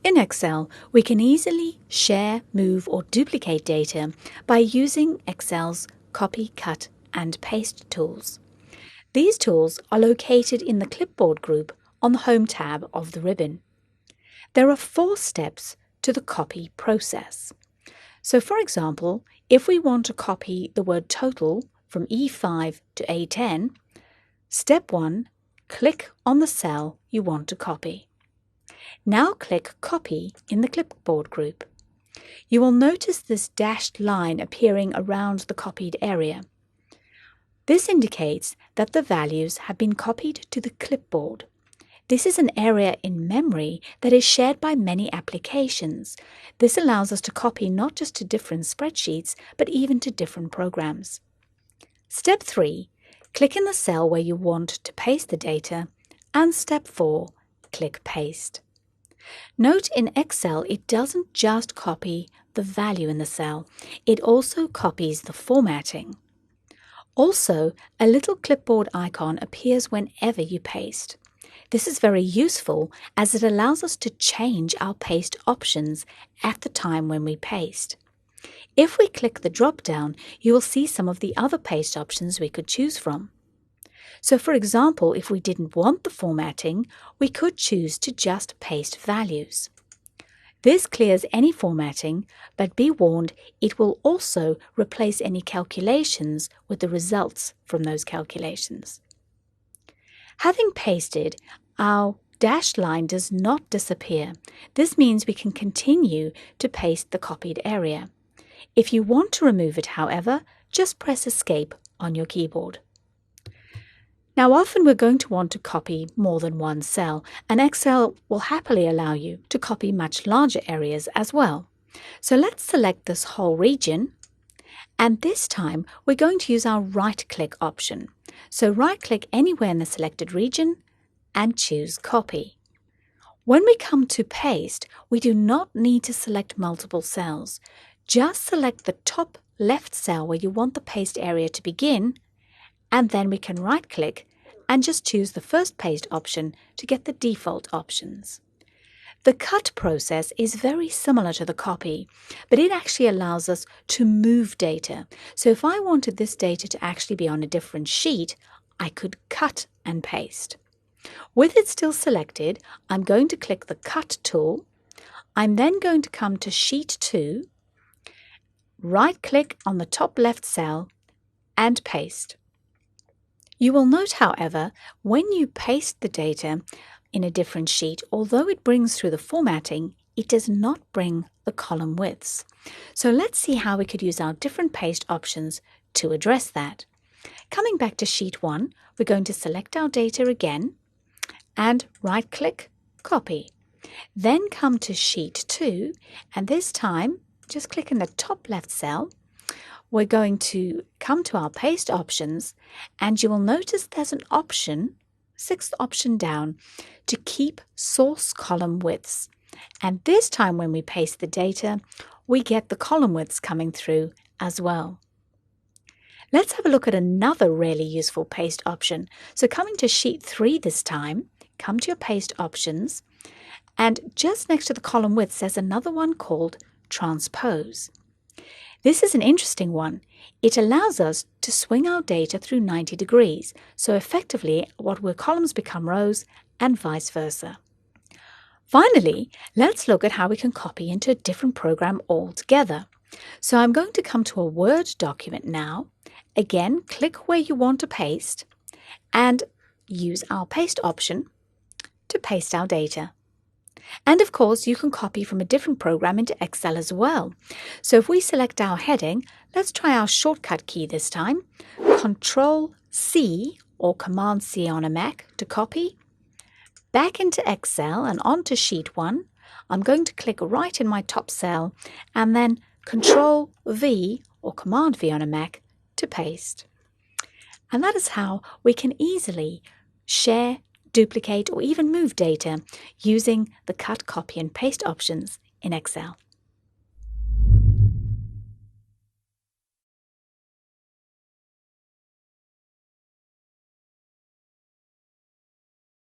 In Excel, we can easily share, move, or duplicate data by using Excel's copy, cut, and paste tools. These tools are located in the Clipboard group on the Home tab of the ribbon. There are 4 steps to the copy process. So, for example, if we want to copy the word total from E5 to A10, step 1, click on the cell you want to copy. Now click Copy in the Clipboard group. You will notice this dashed line appearing around the copied area. This indicates that the values have been copied to the clipboard. This is an area in memory that is shared by many applications. This allows us to copy not just to different spreadsheets, but even to different programs. Step 3, click in the cell where you want to paste the data, and step 4, click Paste. Note in Excel it doesn't just copy the value in the cell, it also copies the formatting. Also, a little clipboard icon appears whenever you paste. This is very useful as it allows us to change our paste options at the time when we paste. If we click the drop-down, you will see some of the other paste options we could choose from. So for example, if we didn't want the formatting, we could choose to just paste values. This clears any formatting, but be warned, it will also replace any calculations with the results from those calculations. Having pasted, our dashed line does not disappear. This means we can continue to paste the copied area. If you want to remove it, however, just press Escape on your keyboard. Now, often we're going to want to copy more than one cell, and Excel will happily allow you to copy much larger areas as well. So let's select this whole region, and this time we're going to use our right-click option. So right-click anywhere in the selected region and choose Copy. When we come to Paste, we do not need to select multiple cells. Just select the top left cell where you want the paste area to begin, and then we can right-click and just choose the first paste option to get the default options. The cut process is very similar to the copy, but it actually allows us to move data. So if I wanted this data to actually be on a different sheet, I could cut and paste. With it still selected, I'm going to click the Cut tool. I'm then going to come to Sheet 2, right-click on the top left cell, and paste. You will note, however, when you paste the data in a different sheet, although it brings through the formatting, it does not bring the column widths. So let's see how we could use our different paste options to address that. Coming back to Sheet 1, we're going to select our data again and right-click, Copy. Then come to Sheet 2, and this time just click in the top left cell. We're going to come to our paste options, and you will notice there's an option, 6th option down, to keep source column widths. And this time when we paste the data, we get the column widths coming through as well. Let's have a look at another really useful paste option. So coming to Sheet 3 this time, come to your paste options, and just next to the column widths there's another one called Transpose. This is an interesting one. It allows us to swing our data through 90 degrees, so effectively what were columns become rows and vice versa. Finally, let's look at how we can copy into a different program altogether. So I'm going to come to a Word document now. Again, click where you want to paste and use our Paste option to paste our data. And of course, you can copy from a different program into Excel as well. So if we select our heading, let's try our shortcut key this time. Control-C or Command-C on a Mac to copy. Back into Excel and onto Sheet 1. I'm going to click right in my top cell and then Control-V or Command-V on a Mac to paste. And that is how we can easily share, duplicate, or even move data using the cut, copy, and paste options in Excel.